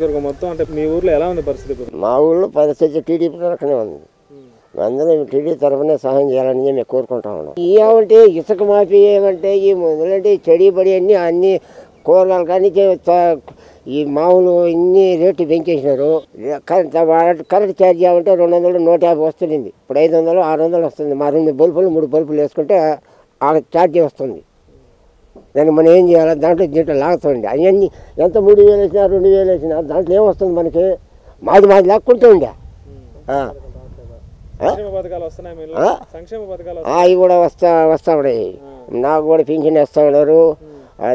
నియోజకవర్గం మొత్తం అంటే మీ ఊర్లో ఎలా ఉంది పరిస్థితి? మా ఊళ్ళో పరిస్థితి టీడీపీ తరఫునే ఉంది. అందరూ టీడీపీ తరఫునే సహాయం చేయాలని మేము కోరుకుంటా ఉన్నాం. ఏమంటే ఇసుక మాఫీ ఏమంటే ఈ మొదలంటే చెడి బడి అన్ని కూరగాయలు కానీ ఈ మామూలు ఇన్ని రేట్లు పెంచేసినారు. కరెంట్ ఛార్జ్ ఏమంటే 200 150 వస్తుంది. ఇప్పుడు 500 600 వస్తుంది. మా 2 బల్బులు 3 బల్బులు వేసుకుంటే ఆ ఛార్జీ వస్తుంది. దాన్ని మనం ఏం చేయాలి? దీంట్లో లాగుతుంది. అవన్నీ ఎంత 3000 వేసినా 2000 వేసినా దాంట్లో ఏమొస్తుంది మనకి? మాది లాక్కుంటూ ఉండే. అవి కూడా వస్తా ఉన్నాయి. నాకు కూడా పింఛన్ వేస్తూ ఉన్నారు.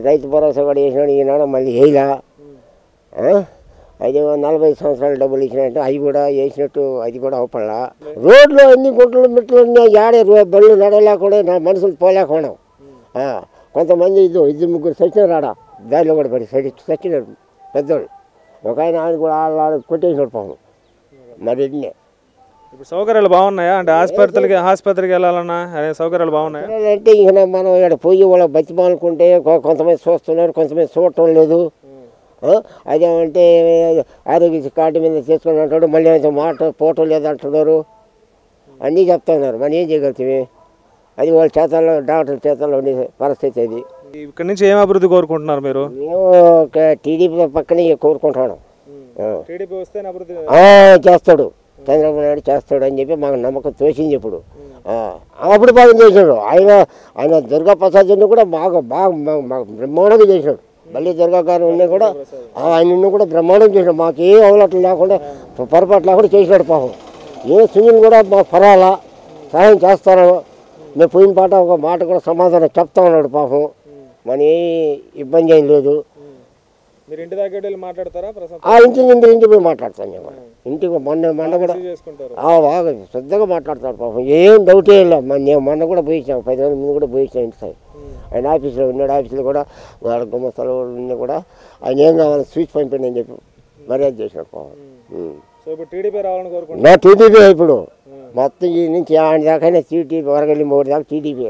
రైతు భరోసా కూడా వేసినాడు. ఈనాడు మళ్ళీ వేయలా. అది 40 సంవత్సరాలు డబ్బులు ఇచ్చినట్టు అవి కూడా వేసినట్టు అది కూడా అవపడలా. రోడ్లు అన్ని గుంటలు మిట్లు ఆడే బళ్ళు నడలేకుండా నా మనుషులు పోలేకుండా కొంతమంది ఇద్దరు ముగ్గురు సచ్చినారు. ఆడ దారిలో కూడా పడి సచ్చినారు పెద్దోళ్ళు. ఒక ఆయన కూడా కొట్టేసినాడు పాపం. మరి ఇప్పుడు సౌకర్యాలు బాగున్నాయా? అంటే ఆసుపత్రికి వెళ్ళాలన్నా సౌకర్యాలు బాగున్నాయా? అంటే ఇక మనం ఇక్కడ పోయి వాళ్ళ బతిమాలనుకుంటే కొంతమంది చూస్తున్నారు, కొంతమంది చూడటం లేదు. అదేమంటే ఆరోగ్య కార్డు మీద తీసుకుని అంటాడు, మళ్ళీ ఫోటో లేదంటున్నారు. అన్నీ చెప్తున్నారు. మనం ఏం చేయగలుగుతామే? అది వాళ్ళ చేతల్లో డాక్టర్ చేతల్లో ఉండే పరిస్థితి. అది ఇక్కడ నుంచి ఏం అభివృద్ధి కోరుకుంటున్నారు మీరు? మేము టీడీపీ పక్కనే కోరుకుంటున్నాం. చేస్తాడు, చంద్రబాబు నాయుడు చేస్తాడు అని చెప్పి మాకు నమ్మకం తోచింది. ఇప్పుడు అప్పుడు బాగా చేశాడు. ఆయన దుర్గా ప్రసాద్ కూడా బాగా బ్రహ్మాండంగా చేశాడు. మళ్ళీ దుర్గా గారు ఉన్నాయి కూడా ఆయన కూడా బ్రహ్మాండం చేశాడు. మాకు ఏ అవలట్లు లేకుండా పొరపాటు లేకుండా చేసినాడు పాపం. ఏ సునీల్ కూడా మాకు పరాలా సహాయం చేస్తారో మేము పోయిన పాట ఒక మాట కూడా సమాధానం చెప్తా ఉన్నాడు పాపం. మన ఏ ఇబ్బంది ఏం లేదు. ఇంటికి పోయి మాట్లాడతాను నేను. ఇంటికి మొన్న కూడా బాగా శ్రద్ధగా మాట్లాడతాడు పాపం. ఏం డౌటే లేదు. మొన్న కూడా పోయించాం, 10 రోజుల ముందు కూడా పోయించాం ఇంటి సైడ్. ఆయన ఆఫీస్లో ఉన్నాడు. ఆఫీస్లో కూడా వాళ్ళ గుమ్మస్థలు ఉన్నా కూడా ఆయన ఏం కావాలి స్వీచ్ పంపిండి అని చెప్పి మర్యాద చేసినాడు పాపం. నా టీడీపీ ఇప్పుడు మొత్తం ఈ నుంచి ఆయన దాకా టీడీపీ వరగల్లి 3 దాకా టీడీపీ.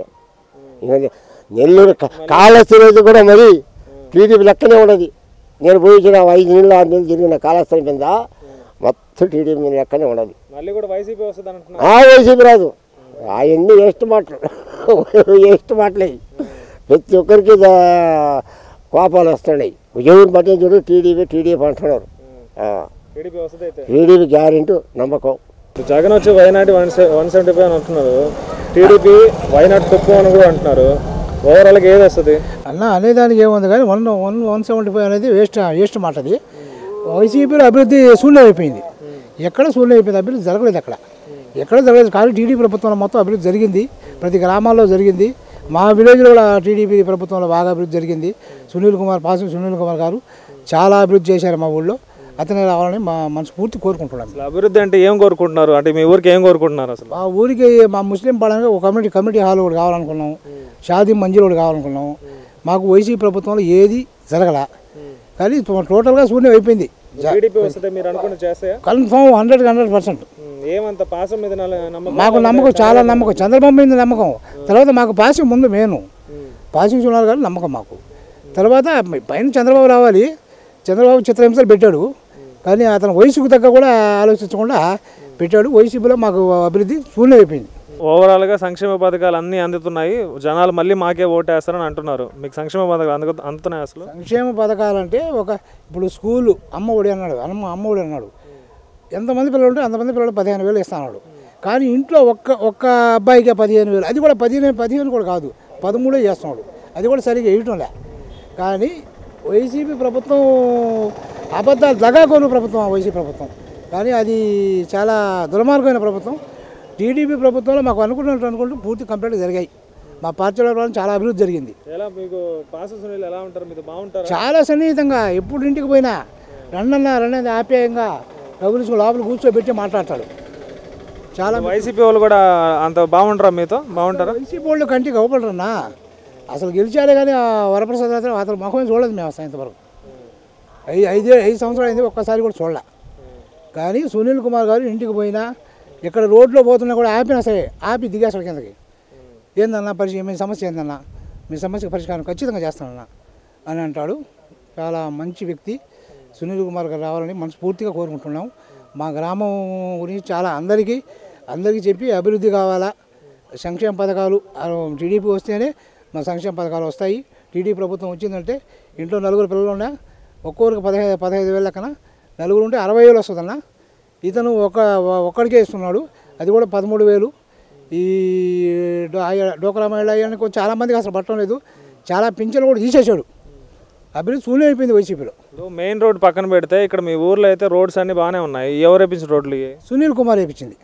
నెల్లూరు కాళహస్తి రోజు కూడా మరి టీడీపీ లెక్కనే ఉన్నది. నేను పోయించిన 5 నెలలు 6 నెలలు తిరిగిన కాళహస్తి మీద మొత్తం టీడీపీ లెక్కనే ఉన్నది. వైసీపీ రాదు. అవన్నీ వేస్ట్ మాటలే. ప్రతి ఒక్కరికి కోపాలు వస్తున్నాయి. ఎవరు బట్టే చూడు టీడీపీ అంటున్నారు. టీడీపీ గ్యారెంటీ నమ్మకం. జగన్ వచ్చి వైనాటి 175 అని అంటున్నారు. టీడీపీ వైనాటి తక్కువ అని కూడా అంటున్నారు. ఓవరాల్గా ఏది వస్తుంది అనేదానికి ఏముంది కానీ 175 అనేది వేస్ట్ మాట. అది వైసీపీలో అభివృద్ధి శూన్యం అయిపోయింది. ఎక్కడ శూన్యం అయిపోయింది? అభివృద్ధి జరగలేదు. ఎక్కడ జరగలేదు. కానీ టీడీపీ ప్రభుత్వంలో మొత్తం అభివృద్ధి జరిగింది. ప్రతి గ్రామాల్లో జరిగింది. మా విలేజ్లో కూడా టీడీపీ ప్రభుత్వంలో బాగా అభివృద్ధి జరిగింది. సునీల్ కుమార్ గారు చాలా అభివృద్ధి చేశారు మా ఊళ్ళో. అతనే రావాలని మా మనస్ఫూర్తి కోరుకుంటున్నాం. అభివృద్ధి అంటే ఏం కోరుకుంటున్నారు? అంటే మీ ఊరికి ఏం కోరుకుంటున్నారు? అసలు మా ఊరికి మా ముస్లిం పాడానికి ఒక కమ్యూనిటీ హాల్ ఒకటి కావాలనుకున్నాం. షాదీ మంజిల్ ఒకటి కావాలనుకున్నాం. మాకు వైసీపీ ప్రభుత్వంలో ఏది జరగల. కానీ టోటల్గా శూన్యం అయిపోయింది. కన్ఫర్మ్ 100%. మాకు నమ్మకం, చాలా నమ్మకం. చంద్రబాబు మీద నమ్మకం. తర్వాత మాకు పాసింగ్ ముందు పాసింగ్ చూడాలి కానీ నమ్మకం మాకు. తర్వాత పైన చంద్రబాబు రావాలి. చంద్రబాబు చిత్రహింసలు పెట్టాడు. కానీ అతను వయసుకు తగ్గ కూడా ఆలోచించకుండా పెట్టాడు. వైసీపీలో మాకు అభివృద్ధి శూన్యం అయిపోయింది. ఓవరాల్గా సంక్షేమ పథకాలు అన్నీ అందుతున్నాయి. జనాలు మళ్ళీ మాకే ఓటేస్తారని అంటున్నారు. మీకు సంక్షేమ పథకాలు అందుతున్నాయి? అసలు సంక్షేమ పథకాలు అంటే ఇప్పుడు స్కూలు అమ్మఒడి అన్నాడు. ఎంతమంది పిల్లలు ఉంటే అంతమంది పిల్లలు 15,000 ఇస్తున్నాడు. కానీ ఇంట్లో ఒక్క అబ్బాయికి 15,000. అది కూడా 15 కూడా కాదు, 13 చేస్తున్నాడు. అది కూడా సరిగ్గా వేయటంలే. కానీ వైసీపీ ప్రభుత్వం అబద్ధాలు దగాకోరు ప్రభుత్వం వైసీపీ ప్రభుత్వం. కానీ అది చాలా దుర్మార్గమైన ప్రభుత్వం. టీడీపీ ప్రభుత్వంలో మాకు అనుకుంటూ పూర్తి కంప్లీట్గా జరిగాయి. మా పార్టీలో చాలా అభివృద్ధి జరిగింది. చాలా సన్నిహితంగా ఎప్పుడు ఇంటికి పోయినా రండి ఆప్యాయంగా డబ్బులు లోపల కూర్చోబెట్టి మాట్లాడతాడు. చాలా వైసీపీ వాళ్ళు కూడా అంత బాగుంటారా? మీతో బాగుంటారా? వైసీపీ వాళ్ళు కంటికి అవపడరన్నా. అసలు గెలిచాడే కానీ వరప్రసాద్ అతను ముఖమే చూడలేదు మేము అసలు ఇంతవరకు. 5 సంవత్సరాలు అయింది, ఒక్కసారి కూడా చూడలే. కానీ సునీల్ కుమార్ గారు ఇంటికి పోయినా ఇక్కడ రోడ్లో పోతున్నా కూడా ఆపినా సరే ఆపి దిగేస్తాడు కిందకి. ఏందన్నా మీ సమస్య ఏందన్నా? మీ సమస్యకు పరిష్కారం ఖచ్చితంగా చేస్తానన్నా అని అంటాడు. చాలా మంచి వ్యక్తి. సునీల్ కుమార్ గారు రావాలని మనస్ఫూర్తిగా కోరుకుంటున్నాం. మా గ్రామం గురించి చాలా అందరికీ చెప్పి అభివృద్ధి కావాలా, సంక్షేమ పథకాలు టీడీపీ వస్తేనే మా సంక్షేమ పథకాలు వస్తాయి. టీడీపీ ప్రభుత్వం వచ్చిందంటే ఇంట్లో 4 పిల్లలు ఉన్నా ఒక్కొక్కరికి 15,000 లెక్కన, 4 ఉంటే 60,000 వస్తుందన్న. ఇతను ఒక్కడికే ఇస్తున్నాడు, అది కూడా 13,000. ఈ డోక్రా మహిళ చాలామందికి అసలు పట్టడం లేదు, చాలా పింఛన్లు కూడా తీసేసాడు. అభివృద్ధి శూన్యం అయిపోయింది వైసీపీలో. మెయిన్ రోడ్ పక్కన పెడితే ఇక్కడ మీ ఊర్లో అయితే రోడ్స్ అన్ని బాగానే ఉన్నాయి. ఎవరు వేయించిన రోడ్లు? సునీల్ కుమార్ వేయించింది.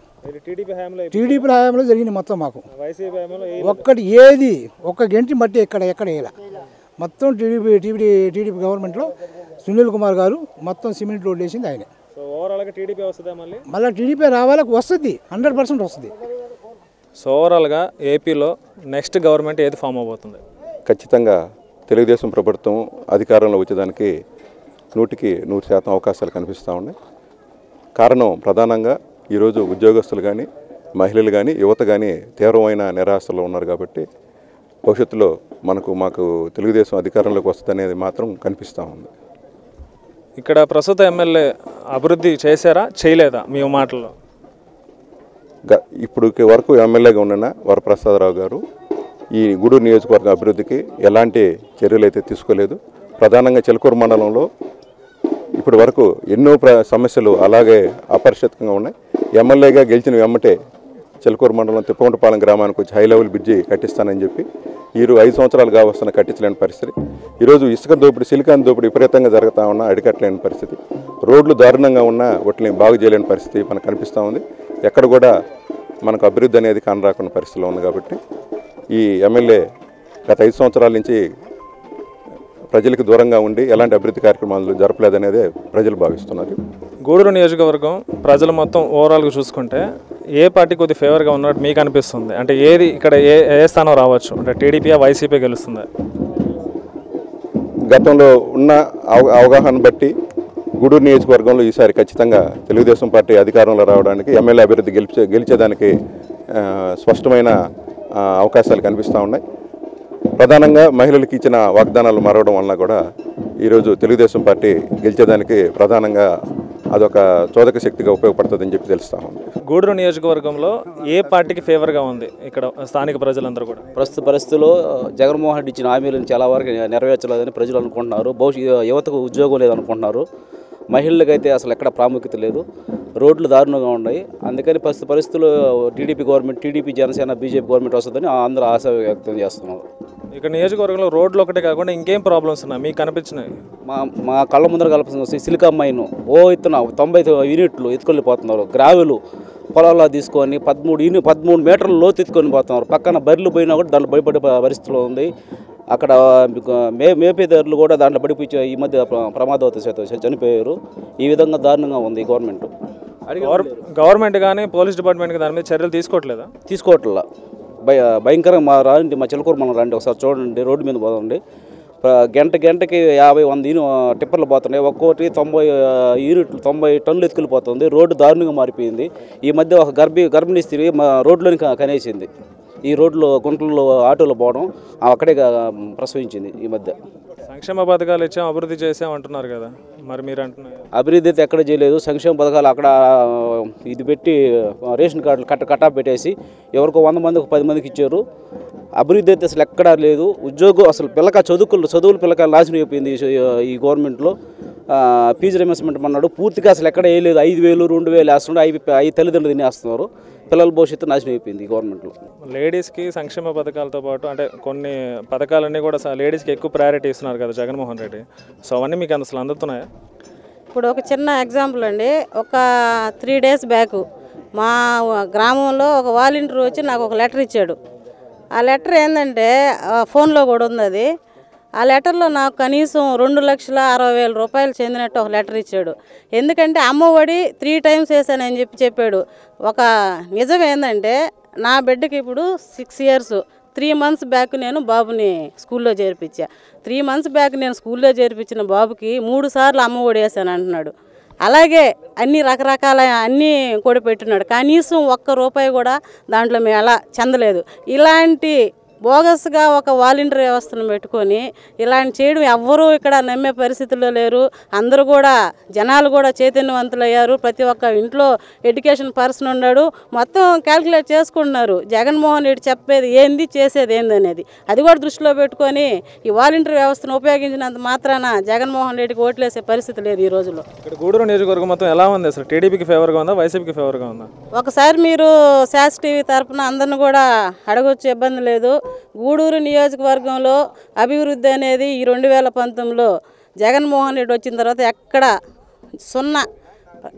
టీడీపీ హయాంలో జరిగింది మొత్తం. మాకు వైసీపీ హయాంలో ఒక్కటి ఏది ఒక్క గంటి మట్టి ఎక్కడ వేయాల మొత్తం టీడీపీ గవర్నమెంట్లో సునీల్ కుమార్ గారు మొత్తం సిమెంట్ రోడ్లు వేసింది ఆయన. సో ఓవరాల్గా టీడీపీ వస్తుందా? మళ్ళీ టీడీపీ రావాలకు వస్తుంది, 100% వస్తుంది. సో ఓవరాల్గా ఏపీలో నెక్స్ట్ గవర్నమెంట్ ఏది ఫామ్ అవబోతుంది? ఖచ్చితంగా తెలుగుదేశం ప్రభుత్వం అధికారంలో వచ్చేదానికి 100% అవకాశాలు కనిపిస్తూ ఉన్నాయి. కారణం ప్రధానంగా ఈరోజు ఉద్యోగస్తులు కానీ, మహిళలు కానీ, యువత కానీ తీవ్రమైన నిరాశలో ఉన్నారు. కాబట్టి భవిష్యత్తులో మాకు తెలుగుదేశం అధికారంలోకి వస్తుందనేది మాత్రం కనిపిస్తూ ఉంది. ఇక్కడ ప్రస్తుత ఎమ్మెల్యే అభివృద్ధి చేశారా, చేయలేదా మీ మాటల్లో? ఇప్పుడు వరకు ఎమ్మెల్యేగా ఉన్న వరప్రసాదరావు గారు ఈ గూడూరు నియోజకవర్గ అభివృద్ధికి ఎలాంటి చర్యలు అయితే తీసుకోలేదు. ప్రధానంగా చిలకూరు మండలంలో ఇప్పటి వరకు ఎన్నో సమస్యలు అలాగే అపరిష్కృతంగా ఉన్నాయి. ఎమ్మెల్యేగా గెలిచిన వెమ్మటే చిలకూరు మండలం తిప్పగుంటపాలెం గ్రామానికి వచ్చి హై లెవెల్ బ్రిడ్జి కట్టిస్తానని చెప్పి 5 సంవత్సరాలుగా వస్తున్న కట్టించలేని పరిస్థితి. ఈరోజు ఇసుక దోపిడీ, సిలికాన్ దోపిడీ విపరీతంగా జరుగుతూ ఉన్నా అడికట్టలేని పరిస్థితి. రోడ్లు దారుణంగా ఉన్నా వాటిని బాగు చేయలేని పరిస్థితి మనకు కనిపిస్తూ ఉంది. ఎక్కడ కూడా మనకు అభివృద్ధి అనేది కానరాకున్న పరిస్థితిలో ఉంది. కాబట్టి ఈ ఎమ్మెల్యే గత 5 సంవత్సరాల నుంచి ప్రజలకు దూరంగా ఉండి ఎలాంటి అభివృద్ధి కార్యక్రమాలు జరపలేదనేదే ప్రజలు భావిస్తున్నారు. గూడూరు నియోజకవర్గం ప్రజలు మొత్తం ఓవరాల్గా చూసుకుంటే ఏ పార్టీ కొద్ది ఫేవర్గా ఉన్నట్టు మీకు అనిపిస్తుంది? అంటే ఏది ఇక్కడ ఏ స్థానం రావచ్చు? అంటే టీడీపీ, వైసీపీ గెలుస్తుందా? గతంలో ఉన్న అవగాహన బట్టి గూడూరు నియోజకవర్గంలో ఈసారి ఖచ్చితంగా తెలుగుదేశం పార్టీ అధికారంలో రావడానికి, ఎమ్మెల్యే అభివృద్ధి గెలిచేదానికి స్పష్టమైన అవకాశాలు కనిపిస్తూ ఉన్నాయి. ప్రధానంగా మహిళలకు ఇచ్చిన వాగ్దానాలు మరవడం వలన కూడా ఈరోజు తెలుగుదేశం పార్టీ గెలిచేదానికి ప్రధానంగా అదొక చోదక శక్తిగా ఉపయోగపడుతుందని చెప్పి తెలుస్తా ఉంది. గూడూరు నియోజకవర్గంలో ఏ పార్టీకి ఫేవర్గా ఉంది ఇక్కడ స్థానిక ప్రజలందరూ కూడా? ప్రస్తుత పరిస్థితుల్లో జగన్మోహన్ రెడ్డి ఇచ్చిన హామీలను చాలా వరకు నెరవేర్చలేదని ప్రజలు అనుకుంటున్నారు. యువతకు ఉద్యోగం లేదనుకుంటున్నారు. మహిళలకైతే అసలు ఎక్కడ ప్రాముఖ్యత లేదు. రోడ్లు దారుణంగా ఉన్నాయి. అందుకని ప్రస్తుత పరిస్థితుల్లో టీడీపీ జనసేన బీజేపీ గవర్నమెంట్ వస్తుందని అందరూ ఆశ వ్యక్తం చేస్తున్నారు. ఇక్కడ నియోజకవర్గంలో రోడ్లు ఒకటే కాకుండా ఇంకేం ప్రాబ్లమ్స్ ఉన్నాయి మీకు కనిపించినాయి? మా కళ్ళ ముందర కల్పిస్తుంది సిలికాన్ మైన్ ఎత్తున 90 యూనిట్లు ఎత్తుకెళ్ళిపోతున్నారు. గ్రావెలు పొలాల్లో తీసుకొని 13 మీటర్ల లోతు ఎత్తుకొని పోతున్నారు. పక్కన బర్రెలు పోయినా కూడా దాంట్లో భయపడే పరిస్థితిలో ఉంది. అక్కడ మేపేదారులు కూడా దాంట్లో పడిపోయి ఈ మధ్య ప్రమాదవశాత్తు చనిపోయారు. ఈ విధంగా దారుణంగా ఉంది ఈ గవర్నమెంట్ కానీ పోలీస్ డిపార్ట్మెంట్ దాని మీద చర్యలు తీసుకోవట్లా. భయంకరంగా మా చిలకూరు మనం రండి ఒకసారి చూడండి. రోడ్డు మీద పోదండి. గంటకి 50-100 టిప్పర్లు పోతున్నాయి. ఒక్కోటి 90 యూనిట్లు 90 టన్నులు ఎత్తుకెళ్ళిపోతుంది. రోడ్డు దారుణంగా మారిపోయింది. ఈ మధ్య ఒక గర్భిణీ స్త్రీ రోడ్లోని కనేసింది. ఈ రోడ్లో గుంటల్లో ఆటోలో పోవడం అక్కడే ప్రసవించింది. ఈ మధ్య సంక్షేమ పథకాలు ఇచ్చాం, అభివృద్ధి చేసాం అంటున్నారు కదా, మరి మీరు అంటున్నారు అభివృద్ధి అయితే ఎక్కడ చేయలేదు. సంక్షేమ పథకాలు అక్కడ ఇది పెట్టి రేషన్ కార్డులు కట్టాప్ పెట్టేసి ఎవరికో 100 మందికి 10 మందికి ఇచ్చారు. అభివృద్ధి అయితే అసలు ఎక్కడా లేదు. ఉద్యోగం అసలు చదువులు పిల్లకాయలు నాశనం అయిపోయింది ఈ గవర్నమెంట్లో. ఫీజు రియంబర్స్మెంట్ అన్నాడు, పూర్తిగా అసలు ఎక్కడ వేయలేదు. 5,000 2,000 వేస్తున్నాడు. అవి తల్లిదండ్రులు తినేస్తున్నారు. పిల్లల భవిష్యత్తు నాశనం అయిపోయింది ఈ గవర్నమెంట్లో. లేడీస్కి సంక్షేమ పథకాలతో పాటు అంటే కొన్ని పథకాలన్నీ కూడా లేడీస్కి ఎక్కువ ప్రయారిటీ ఇస్తున్నారు కదా జగన్మోహన్ రెడ్డి. సో అవన్నీ మీకు అసలు అందుతున్నాయా? ఇప్పుడు ఒక చిన్న ఎగ్జాంపుల్ అండి. ఒక 3 days బ్యాక్ మా గ్రామంలో ఒక వాలంటీర్ వచ్చి నాకు ఒక లెటర్ ఇచ్చాడు. ఆ లెటర్ ఏంటంటే ఫోన్లో కూడా ఉంది అది. ఆ లెటర్లో నాకు కనీసం 2,60,000 రూపాయలు చెందినట్టు ఒక లెటర్ ఇచ్చాడు. ఎందుకంటే అమ్మఒడి 3 times వేసానని చెప్పాడు. ఒక నిజం ఏంటంటే నా బిడ్డకి ఇప్పుడు 6 years 3 months బ్యాక్ నేను బాబుని స్కూల్లో చేర్పించా. 3 months బ్యాక్ నేను స్కూల్లో చేర్పించిన బాబుకి 3 సార్లు అమ్మఒడి వేసాను అంటున్నాడు. అలాగే అన్ని రకరకాల అన్నీ కూడా పెట్టున్నాడు. కనీసం 1 రూపాయి కూడా దాంట్లో మేము ఎలా చెందలేదు. ఇలాంటి బోగస్గా ఒక వాలంటీర్ వ్యవస్థను పెట్టుకొని ఇలాంటి చేయడం ఎవ్వరూ ఇక్కడ నమ్మే పరిస్థితుల్లో లేరు. అందరూ కూడా జనాలు కూడా చైతన్యవంతులయ్యారు. ప్రతి ఒక్క ఇంట్లో ఎడ్యుకేషన్ పర్సన్ ఉన్నాడు. మొత్తం క్యాల్కులేట్ చేసుకుంటున్నారు జగన్మోహన్ రెడ్డి చెప్పేది ఏంది చేసేది ఏంది అనేది. అది కూడా దృష్టిలో పెట్టుకొని ఈ వాలంటీర్ వ్యవస్థను ఉపయోగించినంత మాత్రాన జగన్మోహన్ రెడ్డికి ఓట్లేసే పరిస్థితి లేదు ఈ రోజుల్లో. ఇక్కడ గూడూరు నియోజకవర్గం మొత్తం ఎలా ఉంది అసలు? టీడీపీకి ఫేవర్గా ఉందా, వైసీపీకి ఫేవర్గా ఉందా? ఒకసారి మీరు శాస్ టీవీ తరఫున అందరిని కూడా అడగొచ్చు, ఇబ్బంది లేదు. గూడూరు నియోజకవర్గంలో అభివృద్ధి అనేది ఈ 2019లో జగన్మోహన్ రెడ్డి వచ్చిన తర్వాత ఎక్కడ సున్నా.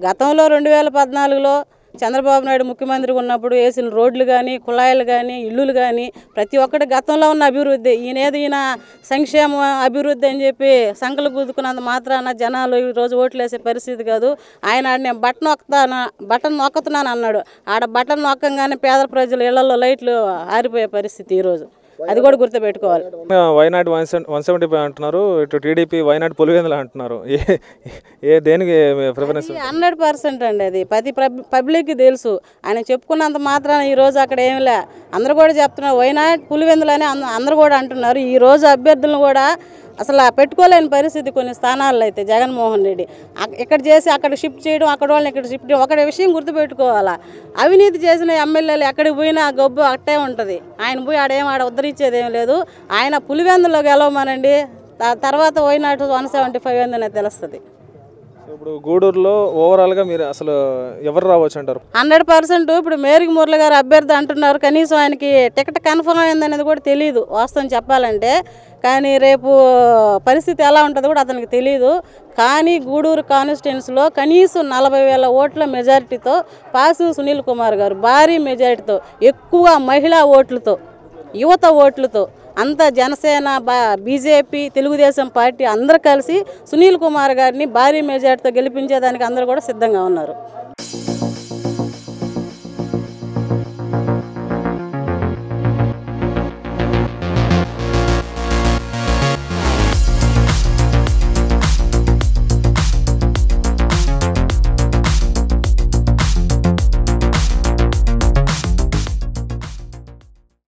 గతంలో 2014లో చంద్రబాబు నాయుడు ముఖ్యమంత్రిగా ఉన్నప్పుడు వేసిన రోడ్లు కానీ, కుళాయిలు కానీ, ఇల్లులు కానీ ప్రతి ఒక్కటి గతంలో ఉన్న అభివృద్ధి. ఈయన సంక్షేమ అభివృద్ధి అని చెప్పి సంకలు గుద్దుకున్నంత మాత్రాన జనాలు ఈరోజు ఓట్లు వేసే పరిస్థితి కాదు. ఆయన నేను బటన్ నొక్కుతున్నాను అన్నాడు. ఆడ బటన్ నొక్కంగానే పేద ప్రజలు ఇళ్లలో లైట్లు ఆరిపోయే పరిస్థితి ఈరోజు. అది కూడా గుర్తుపెట్టుకోవాలి. వైనాడు 175 అంటున్నారు, ఇటు టీడీపీ వైనాడు పులివెందులు అంటున్నారు. దేనికి ప్రిఫరెన్స్? 100% అండి. అది పబ్లిక్కి తెలుసు. ఆయన చెప్పుకున్నంత మాత్రాన ఈరోజు అక్కడ ఏమి లే. అందరూ కూడా చెప్తున్నారు వైనాడు పులివెందులు అని అందరూ కూడా అంటున్నారు. ఈరోజు అభ్యర్థులను కూడా అసలు పెట్టుకోలేని పరిస్థితి కొన్ని స్థానాల్లో అయితే జగన్మోహన్ రెడ్డి ఇక్కడ చేసి అక్కడ షిఫ్ట్ చేయడం, అక్కడ వాళ్ళని ఇక్కడ షిఫ్ట్ చేయడం. ఒక విషయం గుర్తుపెట్టుకోవాలా, అవినీతి చేసిన ఎమ్మెల్యేలు ఎక్కడికి పోయినా గొబ్బు అట్టే ఉంటుంది. ఆయన పోయి ఆడ ఉద్ధరించేది ఏం లేదు. ఆయన పులివెందులో గెలవమనండి, తర్వాత వైనాడు 175 ఏందనే తెలుస్తుంది. ఇప్పుడు గూడూరులో ఓవరాల్గా మీరు అసలు ఎవరు రావచ్చు అంటారు? 100% ఇప్పుడు మేరికి మురళి గారు అభ్యర్థి అంటున్నారు. కనీసం ఆయనకి టికెట్ కన్ఫర్మ్ అయిందనేది కూడా తెలియదు వాస్తవం చెప్పాలంటే. కానీ రేపు పరిస్థితి ఎలా ఉంటుందో కూడా అతనికి తెలియదు. కానీ గూడూరు కాన్స్టిట్యున్సీలో కనీసం 40,000 ఓట్ల మెజారిటీతో పాసు సునీల్ కుమార్ గారు భారీ మెజారిటీతో, ఎక్కువ మహిళా ఓట్లతో, యువత ఓట్లతో, అంతా జనసేన, బీజేపీ, తెలుగుదేశం పార్టీ అందరూ కలిసి సునీల్ కుమార్ గారిని భారీ మెజార్టీతో గెలిపించేదానికి అందరూ కూడా సిద్ధంగా ఉన్నారు.